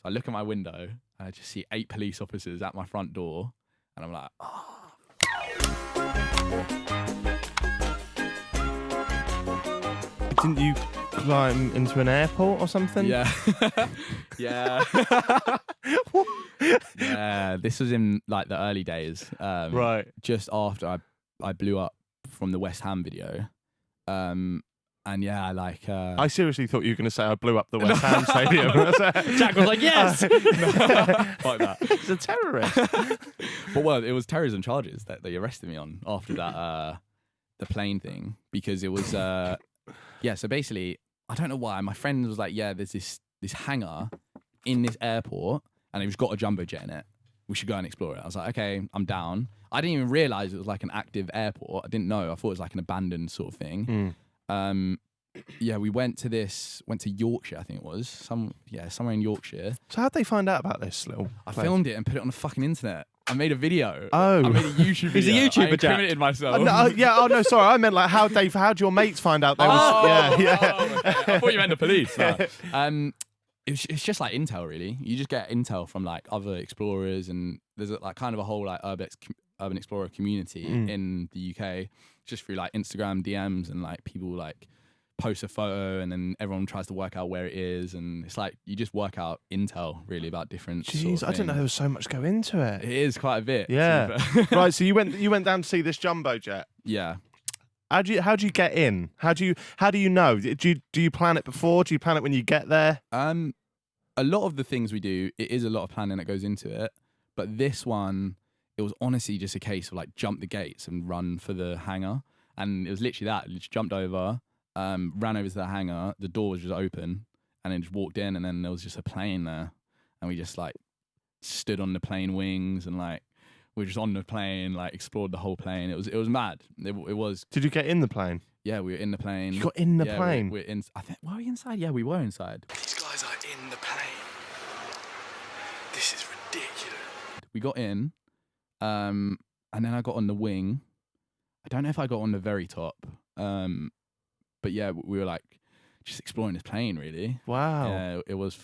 I look at my window and I just see 8 police officers at my front door, and I'm like, oh. Didn't you climb into an airport or something? Yeah. Yeah. Yeah. This was in like the early days. Right. Just after I blew up from the West Ham video. And yeah, like... I seriously thought you were going to say I blew up the West Ham stadium. Jack was like, yes! Like that. It's a terrorist. But well, it was terrorism charges that they arrested me on after that, the plane thing, because it was... yeah, so basically, I don't know why, my friend was like, yeah, there's this hangar in this airport, and it's got a jumbo jet in it. We should go and explore it. I was like, okay, I'm down. I didn't even realise it was like an active airport. I didn't know. I thought it was like an abandoned sort of thing. Yeah, we went to Yorkshire, I think it was. Somewhere in Yorkshire. So how'd they find out about this little I place? filmed it and put it on the fucking internet. I made a video. Oh. I made a YouTube video. He's a YouTuber, I incriminated myself. No, sorry. I meant like how'd your mates find out there was... Okay. I thought you meant the police. No. It's just like intel, really. You just get intel from like other explorers, and there's like kind of a whole like urban explorer community in the UK, just through like Instagram DMs, and like people like post a photo and then everyone tries to work out where it is, and it's like you just work out intel really about different Jeez, sort of I didn't know things. there was so much go into it. It is quite a bit. Yeah. Right, so you went down to see this jumbo jet. Yeah. How do you get in? How do you know? Do you plan it before? Do you plan it when you get there? A lot of the things we do, it is a lot of planning that goes into it, but this one, it was honestly just a case of like jump the gates and run for the hangar, and it was literally that. Just jumped over, ran over to the hangar, the door was just open, and then just walked in, and then there was just a plane there, and we just like stood on the plane wings, and like we were just on the plane, like explored the whole plane. It was mad. It was. Did you get in the plane? Yeah, we were in the plane. You got in the plane? We're in. I think. Were we inside? Yeah, we were inside. These guys are in the plane. This is ridiculous. We got in, and then I got on the wing. I don't know if I got on the very top, but yeah, we were like just exploring this plane, really. Wow. Yeah, it was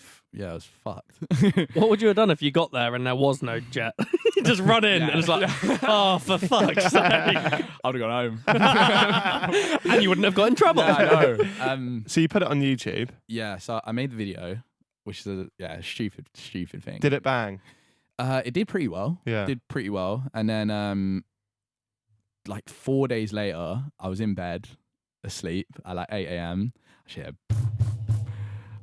fucked. What would you have done if you got there and there was no jet? You just run in and it's like, oh, for fuck's sake. I would have gone home. And you wouldn't have got in trouble. Yeah, I know. So you put it on YouTube. Yeah, so I made the video, which is a stupid thing. Did it bang? It did pretty well. Yeah. It did pretty well. And then like 4 days later, I was in bed, asleep at like 8 a.m. I hear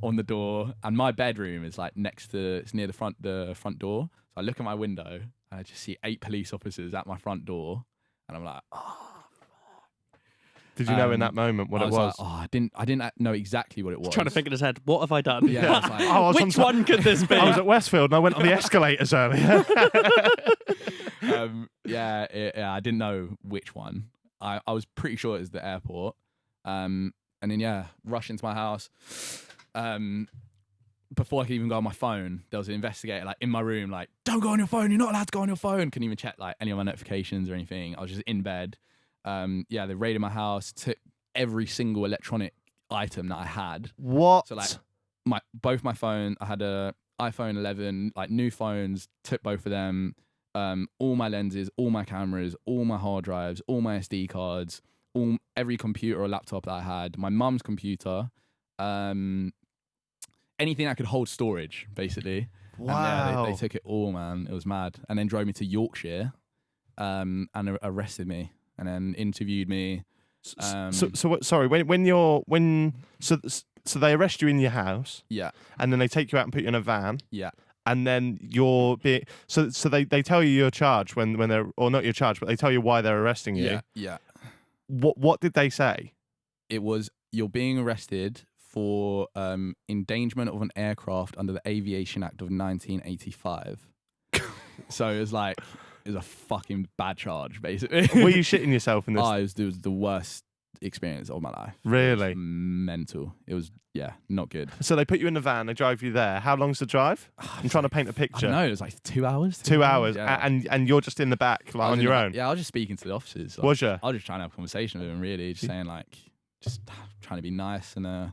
on the door, and my bedroom is like it's near the front door. So I look at my window and I just see 8 police officers at my front door, and I'm like, oh. Did you know in that moment what it was? Like, oh, I didn't know exactly what it was. Trying to think in his head, what have I done? Yeah, I was like, Which one could this be? I was at Westfield and I went on the escalators earlier. I didn't know which one. I was pretty sure it was the airport. And then rush into my house. Before I could even go on my phone, there was an investigator like in my room, like, don't go on your phone, you're not allowed to go on your phone. Couldn't even check like any of my notifications or anything. I was just in bed. They raided my house, took every single electronic item that I had. What? So like both my phone, I had a iPhone 11, like new phones, took both of them, all my lenses, all my cameras, all my hard drives, all my SD cards, every computer or laptop that I had, my mum's computer, anything that could hold storage, basically. Wow. And they took it all, man. It was mad. And then drove me to Yorkshire, and arrested me, and then interviewed me. So they arrest you in your house. Yeah. And then they take you out and put you in a van. Yeah. And then they tell you you're charged when they're, or not you're charged, but they tell you why they're arresting you. Yeah. Yeah. What did they say? It was, you're being arrested for endangerment of an aircraft under the Aviation Act of 1985. So it was a fucking bad charge, basically. Were you shitting yourself in this? It was the worst experience of my life. Really? It was mental. It was, not good. So they put you in the van, they drive you there. How long's the drive? I'm trying to paint a picture. I don't know, it was like 2 hours. 2 hours. Yeah. And you're just in the back, like on your own? Yeah, I was just speaking to the officers. Was you? I was just trying to have a conversation with them, really. Just saying, like, just trying to be nice. And,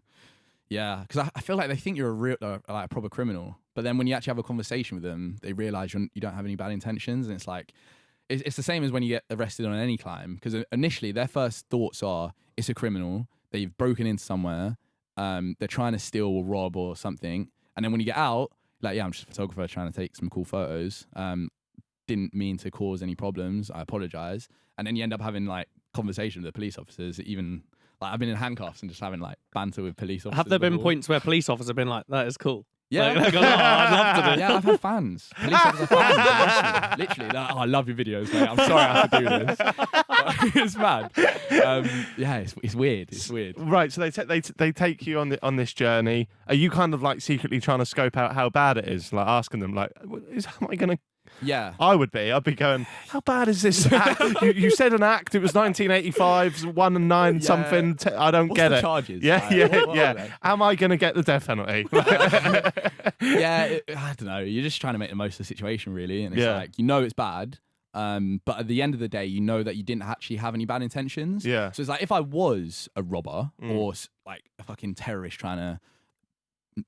Yeah, because I feel like they think you're a real, like a proper criminal, but then when you actually have a conversation with them, they realize you don't have any bad intentions, and it's like, it's the same as when you get arrested on any crime. Because initially, their first thoughts are it's a criminal, they've broken into somewhere, they're trying to steal or rob or something, and then when you get out, like, yeah, I'm just a photographer trying to take some cool photos. Didn't mean to cause any problems. I apologize, and then you end up having like conversation with the police officers, even. Like, I've been in handcuffs and just having like banter with police officers. Have there been before. points where police officers have been like, that is cool? Yeah. Like, oh, I'd love to do. Yeah, I've had fans. Police officers fans. Literally, like, oh, I love your videos, mate. I'm sorry I have to do this. But it's mad. Yeah, it's weird. It's weird. Right, so they take you on this journey. Are you kind of like secretly trying to scope out how bad it is? Like asking them, like, am I going to... Yeah. I'd be going, how bad is this act? you said an act, it was 1985, 1 and 9 something. I don't What's get the it. charges? Yeah, Like, what are yeah. they? Am I going to get the death penalty? Yeah, I don't know. You're just trying to make the most of the situation, really. And it's Yeah. like, it's bad. But at the end of the day, you know that you didn't actually have any bad intentions. Yeah. So it's like, if I was a robber or like a fucking terrorist trying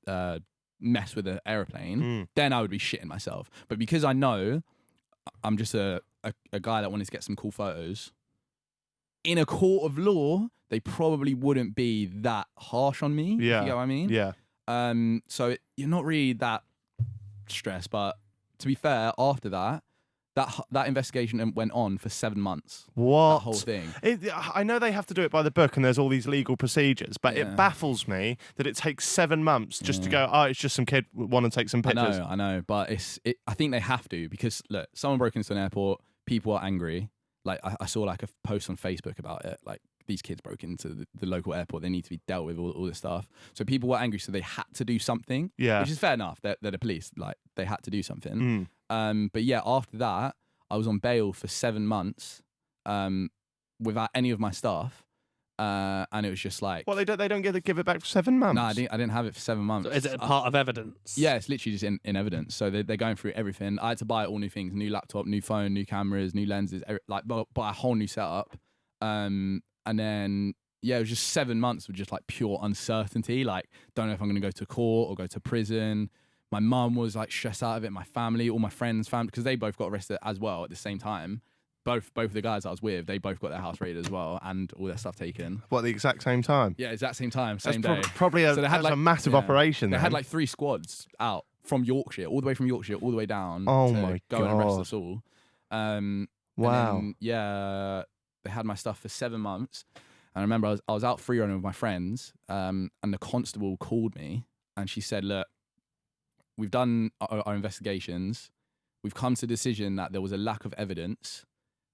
to mess with an aeroplane, then I would be shitting myself. But because I know I'm just a guy that wanted to get some cool photos, in a court of law, they probably wouldn't be that harsh on me. Yeah. If you get what I mean? Yeah. So you're not really that stressed. But to be fair, after that investigation went on for 7 months. What? That whole thing. I know they have to do it by the book and there's all these legal procedures, but Yeah. it baffles me that it takes 7 months just to go, it's just some kid want to take some pictures. I know, but I think they have to, because look, someone broke into an airport, people are angry. Like I saw like a post on Facebook about it, like these kids broke into the local airport, they need to be dealt with, all this stuff. So people were angry, so they had to do something. Yeah. Which is fair enough. They're the police, like they had to do something. But yeah, after that, I was on bail for 7 months without any of my stuff. And it was just like... Well, they don't get to give it back for 7 months? No, I didn't have it for 7 months. So is it a part of evidence? Yeah, it's literally just in evidence. So they're going through everything. I had to buy all new things, new laptop, new phone, new cameras, new lenses, buy a whole new setup. And then, yeah, it was just 7 months of just like pure uncertainty. Like, don't know if I'm going to go to court or go to prison. My mum was like stressed out of it. My family, all my friends, because they both got arrested as well at the same time. Both of the guys I was with, they both got their house raided as well and all their stuff taken. What, the exact same time? Yeah, exact same time, same That's day. probably So they had a massive operation. They then. had like 3 squads out from Yorkshire, all the way from Yorkshire, all the way down. Oh to my go and arrest God. us all. Wow. And then, yeah, they had my stuff for 7 months. And I remember I was out free running with my friends, and the constable called me and she said, "Look, we've done our investigations. We've come to the decision that there was a lack of evidence,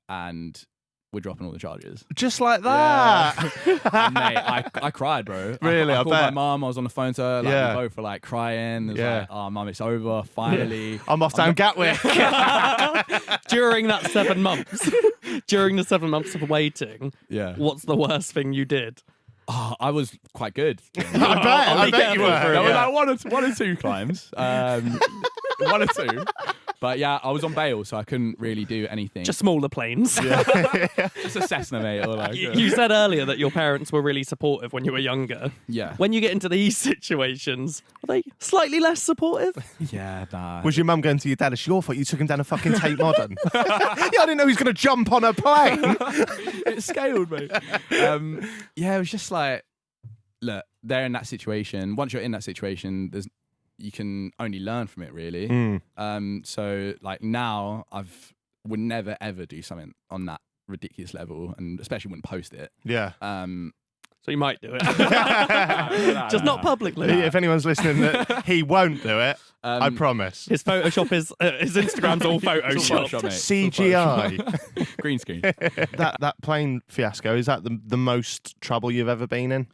and we're dropping all the charges." Just like that. Yeah. And mate, I cried, bro. Really, I called bet. my mum. I was on the phone to her. Like, Yeah. we both were like crying. It was Yeah. like, "Oh, mum, it's over. Finally." I'm off down Gatwick. During that 7 months, during the 7 months of waiting, Yeah. what's the worst thing you did? Oh, I was quite good. I bet you were. There were Yeah. like one or two climbs. 1 or 2. But yeah, I was on bail, so I couldn't really do anything. Just smaller planes. Just a Cessna, mate. Or like, You said earlier that your parents were really supportive when you were younger. yeah. When you get into these situations, are they slightly less supportive? Yeah, nah. Was your mum going to your dad? It's your fault you took him down a fucking Tate Modern. Yeah, I didn't know he was going to jump on a plane. It scaled, mate. Yeah, it was just like, look, they're in that situation. Once you're in that situation, you can only learn from it, really. So like now, would never ever do something on that ridiculous level, and especially wouldn't post it. Yeah. So you might do it. Just not publicly. If anyone's listening that he won't do it, I promise. His Photoshop is, his Instagram's all Photoshop. Photoshop, mate. It's all CGI. Photoshop. Green screen. that plane fiasco, is that the most trouble you've ever been in?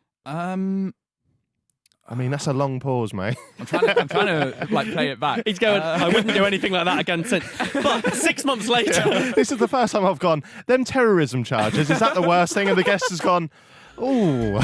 I mean, that's a long pause, mate. I'm trying to like play it back. He's going, I wouldn't do anything like that again since. But 6 months later. This is the first time I've gone, them terrorism charges, is that the worst thing? And the guest has gone, ooh.